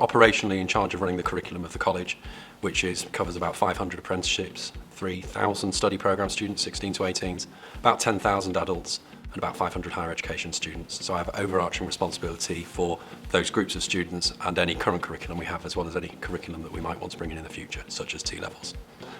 operationally in charge of running the curriculum of the college, which covers about 500 apprenticeships, 3,000 study programme students, 16 to 18s, about 10,000 adults, and about 500 higher education students. So I have overarching responsibility for those groups of students and any current curriculum we have, as well as any curriculum that we might want to bring in the future, such as T-levels.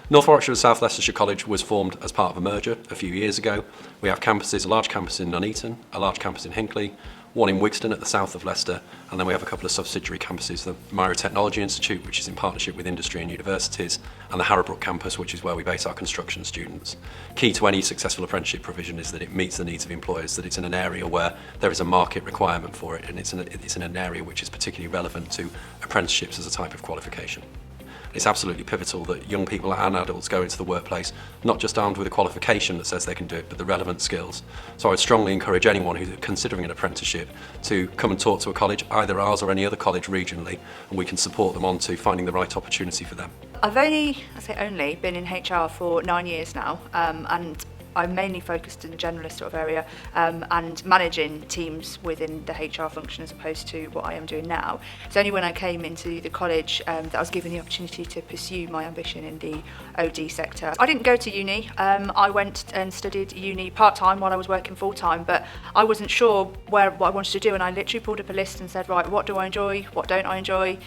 North Warwickshire and South Leicestershire College was formed as part of a merger a few years ago. We have campuses, a large campus in Nuneaton, a large campus in Hinckley, one in Wigston at the south of Leicester, and then we have a couple of subsidiary campuses, the Myra Technology Institute, which is in partnership with industry and universities, and the Harrowbrook campus, which is where we base our construction students. Key to any successful apprenticeship provision is that it meets the needs of employers, that it's in an area where there is a market requirement for it, and it's in an area which is particularly relevant to apprenticeships as a type of qualification. It's absolutely pivotal that young people and adults go into the workplace not just armed with a qualification that says they can do it, but the relevant skills. So I would strongly encourage anyone who's considering an apprenticeship to come and talk to a college, either ours or any other college regionally, and we can support them on to finding the right opportunity for them. I've only been in HR for 9 years now, and I'm mainly focused in the generalist sort of area and managing teams within the HR function as opposed to what I am doing now. It's only when I came into the college that I was given the opportunity to pursue my ambition in the OD sector. I didn't go to uni. I went and studied uni part-time while I was working full-time, but I wasn't sure what I wanted to do, and I literally pulled up a list and said, right, what do I enjoy, what don't I enjoy,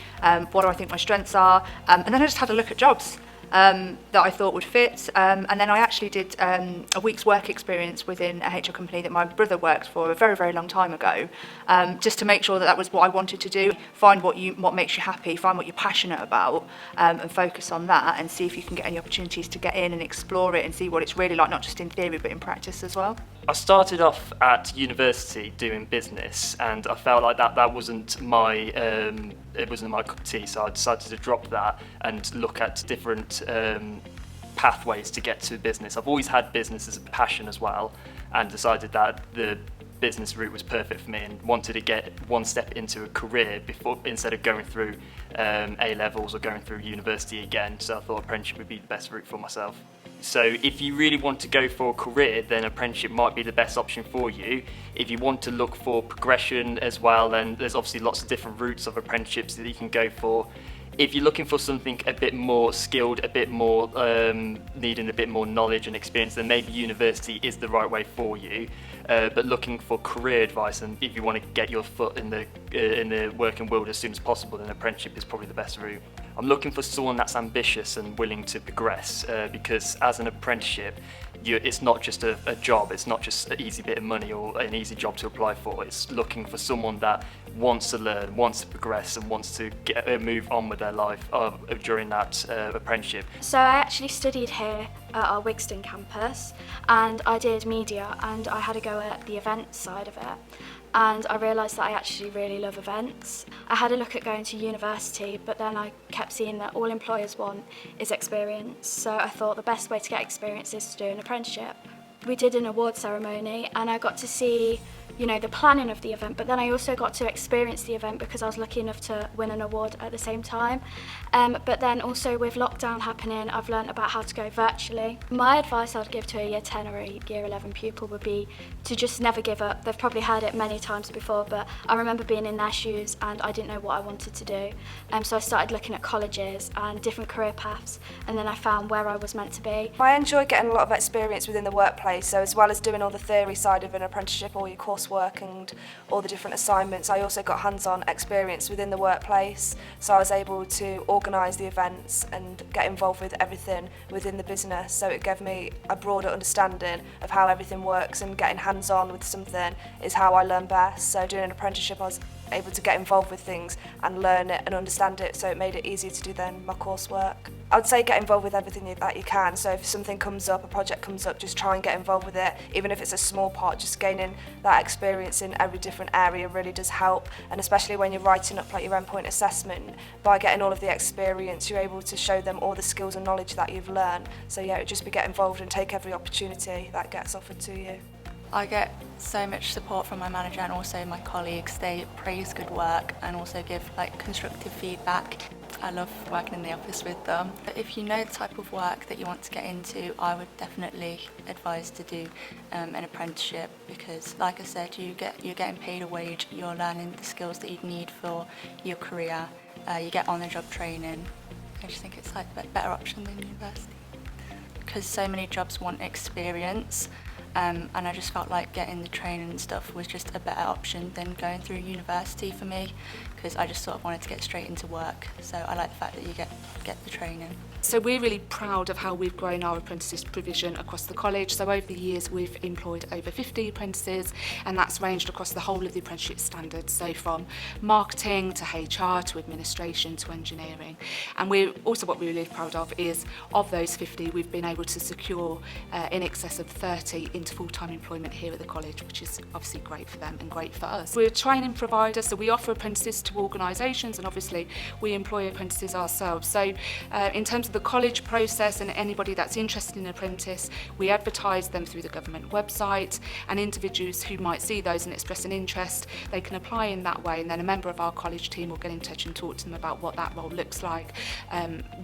what do I think my strengths are, and then I just had a look at jobs that I thought would fit, and then I actually did a week's work experience within a HR company that my brother worked for a very, very long time ago, just to make sure that was what I wanted to do. Find what makes you happy, find what you're passionate about, and focus on that, and see if you can get any opportunities to get in and explore it and see what it's really like, not just in theory but in practice as well. I started off at university doing business, and I felt like that wasn't my it wasn't my cup of tea, so I decided to drop that and look at different pathways to get to business. I've always had business as a passion as well, and decided that the business route was perfect for me and wanted to get one step into a career instead of going through A levels or going through university again. So I thought apprenticeship would be the best route for myself. So if you really want to go for a career, then apprenticeship might be the best option for you. If you want to look for progression as well, then there's obviously lots of different routes of apprenticeships that you can go for. If you're looking for something a bit more skilled, a bit more needing a bit more knowledge and experience, then maybe university is the right way for you. But looking for career advice, and if you want to get your foot in the working world as soon as possible, then apprenticeship is probably the best route. I'm looking for someone that's ambitious and willing to progress, because as an apprenticeship, it's not just a job, it's not just an easy bit of money or an easy job to apply for. It's looking for someone that wants to learn, wants to progress, and wants to move on with their life during that apprenticeship. So I actually studied here at our Wigston campus, and I did media, and I had a go at the events side of it. And I realised that I actually really love events. I had a look at going to university, but then I kept seeing that all employers want is experience. So I thought the best way to get experience is to do an apprenticeship. We did an award ceremony, and I got to see, the planning of the event, but then I also got to experience the event because I was lucky enough to win an award at the same time. But then also with lockdown happening, I've learnt about how to go virtually. My advice I'd give to a year 10 or a year 11 pupil would be to just never give up. They've probably heard it many times before, but I remember being in their shoes and I didn't know what I wanted to do. So I started looking at colleges and different career paths, and then I found where I was meant to be. I enjoy getting a lot of experience within the workplace, so as well as doing all the theory side of an apprenticeship, all your coursework and all the different assignments, I also got hands-on experience within the workplace, so I was able to organise the events and get involved with everything within the business, so it gave me a broader understanding of how everything works, and getting hands-on with something is how I learn best. So doing an apprenticeship, I was able to get involved with things and learn it and understand it, so it made it easier to do then my coursework. I would say get involved with everything that you can, so if something comes up, a project comes up, just try and get involved with it, even if it's a small part. Just gaining that experience in every different area really does help, and especially when you're writing up like your endpoint assessment, by getting all of the experience, you're able to show them all the skills and knowledge that you've learned. So yeah, it just be get involved and take every opportunity that gets offered to you. I get so much support from my manager and also my colleagues. They praise good work and also give constructive feedback. I love working in the office with them. If you know the type of work that you want to get into, I would definitely advise to do an apprenticeship, because like I said, you're getting paid a wage, you're learning the skills that you need for your career, You get on-the-job training. I just think it's like a better option than university, because so many jobs want experience, and I just felt like getting the training and stuff was just a better option than going through university for me, because I just sort of wanted to get straight into work. So I like the fact that you get the training. So we're really proud of how we've grown our apprentices provision across the college. So over the years we've employed over 50 apprentices, and that's ranged across the whole of the apprenticeship standards, so from marketing to HR to administration to engineering. And what we're really proud of is, of those 50, we've been able to secure in excess of 30 into full-time employment here at the college, which is obviously great for them and great for us. We're a training provider, so we offer apprentices to organisations, and obviously we employ apprentices ourselves. So in terms of the college process, and anybody that's interested in an apprentice, we advertise them through the government website, and individuals who might see those and express an interest, they can apply in that way, and then a member of our college team will get in touch and talk to them about what that role looks like,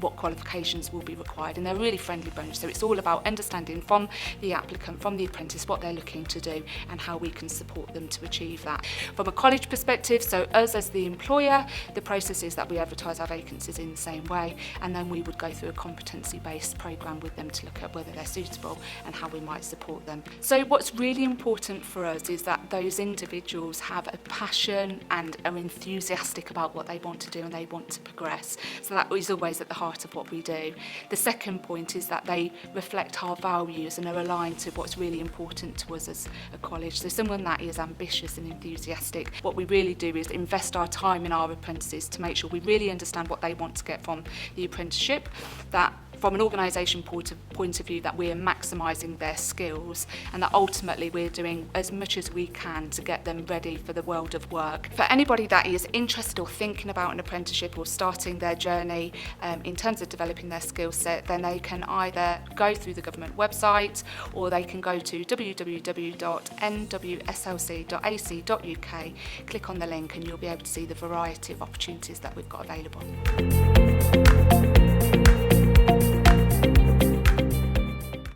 what qualifications will be required, and they're a really friendly bunch. So it's all about understanding from the applicant, from the apprentice, what they're looking to do and how we can support them to achieve that. From a college perspective, so us as the employer, the process is that we advertise our vacancies in the same way, and then we would go through a competency-based programme with them to look at whether they're suitable and how we might support them. So what's really important for us is that those individuals have a passion and are enthusiastic about what they want to do and they want to progress. So that is always at the heart of what we do. The second point is that they reflect our values and are aligned to what's really important to us as a college. So someone that is ambitious and enthusiastic, what we really do is invest our time in our apprentices to make sure we really understand what they want to get from the apprenticeship, that from an organisation point of view that we're maximising their skills, and that ultimately we're doing as much as we can to get them ready for the world of work. For anybody that is interested or thinking about an apprenticeship or starting their journey in terms of developing their skill set, then they can either go through the government website or they can go to www.nwslc.ac.uk, click on the link, and you'll be able to see the variety of opportunities that we've got available.